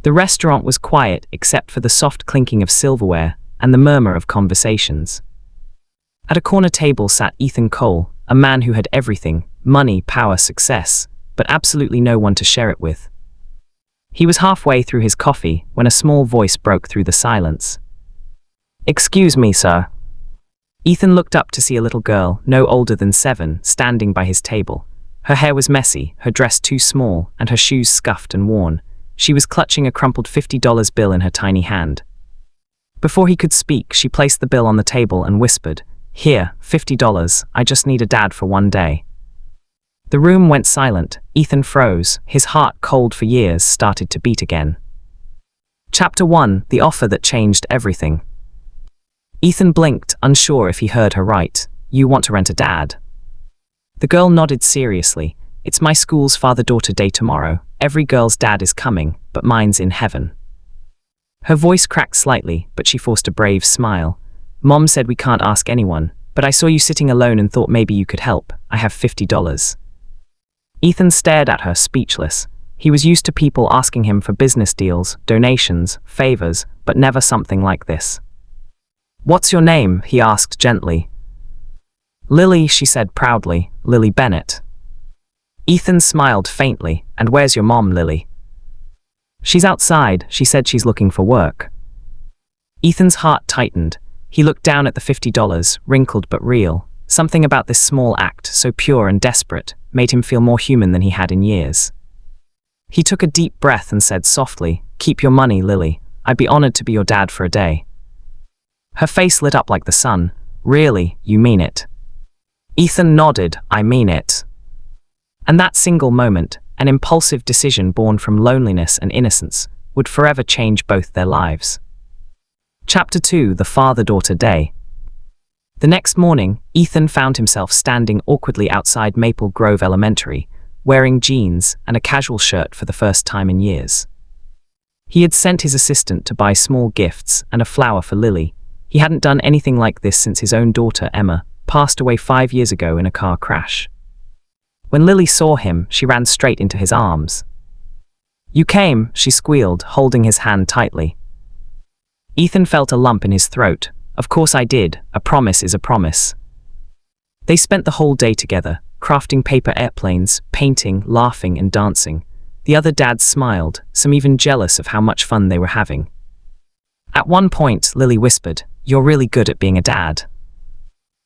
The restaurant was quiet except for the soft clinking of silverware and the murmur of conversations. At a corner table sat Ethan Cole, a man who had everything: money, power, success, but absolutely no one to share it with. He was halfway through his coffee when a small voice broke through the silence. "Excuse me, sir." Ethan looked up to see a little girl, no older than 7, standing by his table. Her hair was messy, her dress too small, and her shoes scuffed and worn. She was clutching a crumpled $50 bill in her tiny hand. Before he could speak, she placed the bill on the table and whispered, "Here, $50, I just need a dad for one day." The room went silent. Ethan froze. His heart, cold for years, started to beat again. Chapter 1: The Offer That Changed Everything. Ethan blinked, unsure if he heard her right. "You want to rent a dad?" The girl nodded seriously. "It's my school's father-daughter day tomorrow. Every girl's dad is coming, but mine's in heaven." Her voice cracked slightly, but she forced a brave smile. "Mom said we can't ask anyone, but I saw you sitting alone and thought maybe you could help. I have $50. Ethan stared at her, speechless. He was used to people asking him for business deals, donations, favors, but never something like this. "What's your name?" he asked gently. "Lily," she said proudly. "Lily Bennett." Ethan smiled faintly. "And where's your mom, Lily?" "She's outside. She said she's looking for work." Ethan's heart tightened. He looked down at the $50, wrinkled but real. Something about this small act, so pure and desperate, made him feel more human than he had in years. He took a deep breath and said softly, "Keep your money, Lily. I'd be honored to be your dad for a day." Her face lit up like the sun. "Really, you mean it?" Ethan nodded. "I mean it." And that single moment, an impulsive decision born from loneliness and innocence, would forever change both their lives. Chapter 2: The Father-Daughter Day. The next morning, Ethan found himself standing awkwardly outside Maple Grove Elementary, wearing jeans and a casual shirt for the first time in years. He had sent his assistant to buy small gifts and a flower for Lily. He hadn't done anything like this since his own daughter, Emma, passed away 5 years ago in a car crash. When Lily saw him, she ran straight into his arms. "You came," she squealed, holding his hand tightly. Ethan felt a lump in his throat. "Of course I did. A promise is a promise." They spent the whole day together, crafting paper airplanes, painting, laughing, and dancing. The other dads smiled, some even jealous of how much fun they were having. At one point, Lily whispered, "You're really good at being a dad."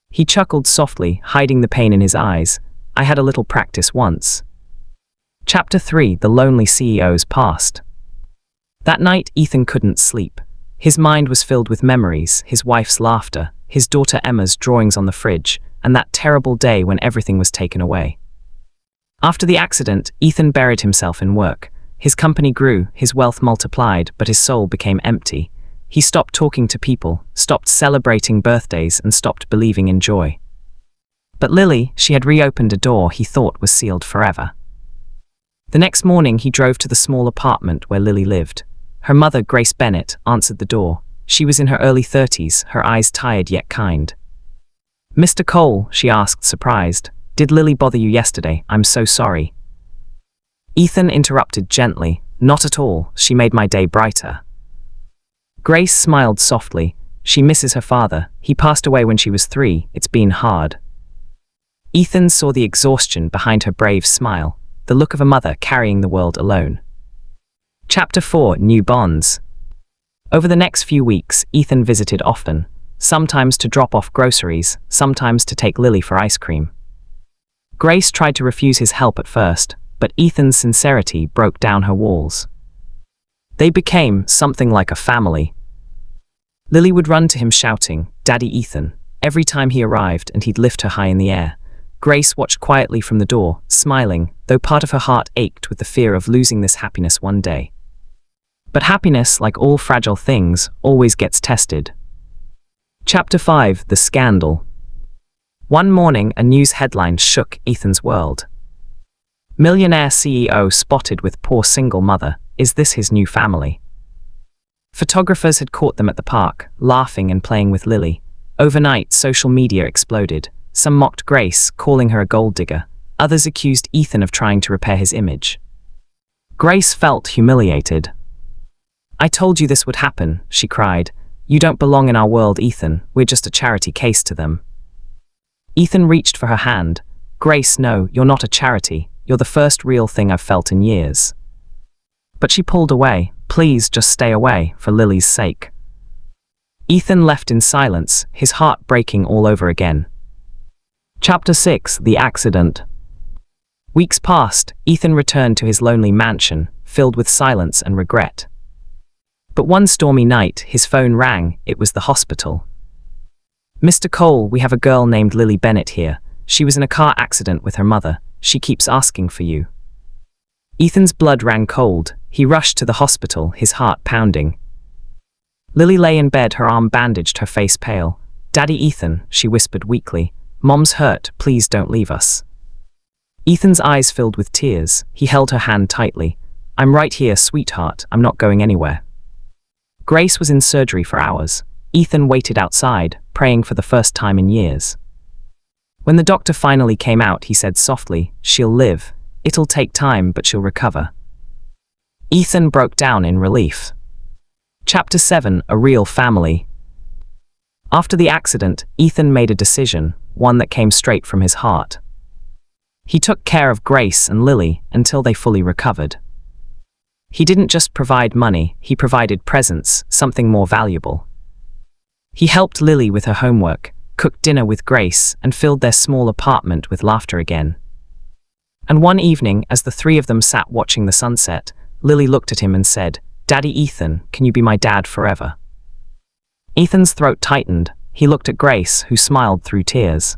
He chuckled softly, hiding the pain in his eyes. "I had a little practice once." Chapter 3: The Lonely CEO's Past. That night, Ethan couldn't sleep. His mind was filled with memories, his wife's laughter, his daughter Emma's drawings on the fridge, and that terrible day when everything was taken away. After the accident, Ethan buried himself in work. His company grew, his wealth multiplied, but his soul became empty. He stopped talking to people, stopped celebrating birthdays, and stopped believing in joy. But Lily, she had reopened a door he thought was sealed forever. The next morning, he drove to the small apartment where Lily lived. Her mother, Grace Bennett, answered the door. She was in her early 30s, her eyes tired yet kind. "Mr. Cole," she asked, surprised, "did Lily bother you yesterday? I'm so sorry." Ethan interrupted gently. "Not at all. She made my day brighter." Grace smiled softly. "She misses her father. He passed away when she was 3. It's been hard." Ethan saw the exhaustion behind her brave smile, the look of a mother carrying the world alone. Chapter 4: New Bonds. Over the next few weeks, Ethan visited often, sometimes to drop off groceries, sometimes to take Lily for ice cream. Grace tried to refuse his help at first, but Ethan's sincerity broke down her walls. They became something like a family. Lily would run to him shouting, "Daddy Ethan," every time he arrived, and he'd lift her high in the air. Grace watched quietly from the door, smiling, though part of her heart ached with the fear of losing this happiness one day. But happiness, like all fragile things, always gets tested. Chapter 5: The Scandal. One morning, a news headline shook Ethan's world. Millionaire CEO spotted with poor single mother. Is this his new family? Photographers had caught them at the park, laughing and playing with Lily. Overnight, social media exploded. Some mocked Grace, calling her a gold digger. Others accused Ethan of trying to repair his image. Grace felt humiliated. "I told you this would happen," she cried. "You don't belong in our world, Ethan. We're just a charity case to them." Ethan reached for her hand. "Grace, no, you're not a charity. You're the first real thing I've felt in years." But she pulled away. "Please, just stay away, for Lily's sake." Ethan left in silence, his heart breaking all over again. Chapter 6: The Accident. Weeks passed. Ethan returned to his lonely mansion, filled with silence and regret. But one stormy night, his phone rang. It was the hospital. "Mr. Cole, we have a girl named Lily Bennett here. She was in a car accident with her mother. She keeps asking for you." Ethan's blood ran cold. He rushed to the hospital, his heart pounding. Lily lay in bed, her arm bandaged, her face pale. "Daddy Ethan," she whispered weakly. "Mom's hurt. Please don't leave us." Ethan's eyes filled with tears. He held her hand tightly. "I'm right here, sweetheart. I'm not going anywhere." Grace was in surgery for hours. Ethan waited outside, praying for the first time in years. When the doctor finally came out, he said softly, "She'll live. It'll take time, but she'll recover." Ethan broke down in relief. Chapter 7: A Real Family. After the accident, Ethan made a decision, one that came straight from his heart. He took care of Grace and Lily until they fully recovered. He didn't just provide money, he provided presents, something more valuable. He helped Lily with her homework, cooked dinner with Grace, and filled their small apartment with laughter again. And one evening, as the three of them sat watching the sunset, Lily looked at him and said, "Daddy Ethan, can you be my dad forever?" Ethan's throat tightened. He looked at Grace, who smiled through tears.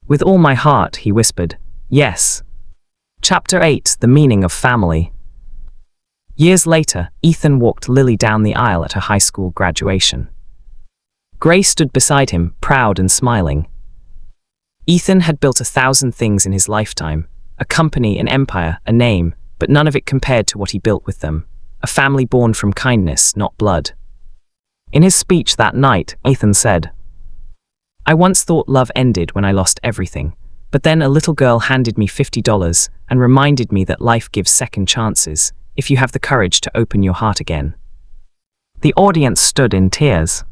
"With all my heart," he whispered. "Yes." Chapter 8: The Meaning of Family. Years later, Ethan walked Lily down the aisle at her high school graduation. Grace stood beside him, proud and smiling. Ethan had built 1,000 things in his lifetime, a company, an empire, a name, but none of it compared to what he built with them, a family born from kindness, not blood. In his speech that night, Ethan said, "I once thought love ended when I lost everything, but then a little girl handed me $50 and reminded me that life gives second chances, if you have the courage to open your heart again." The audience stood in tears.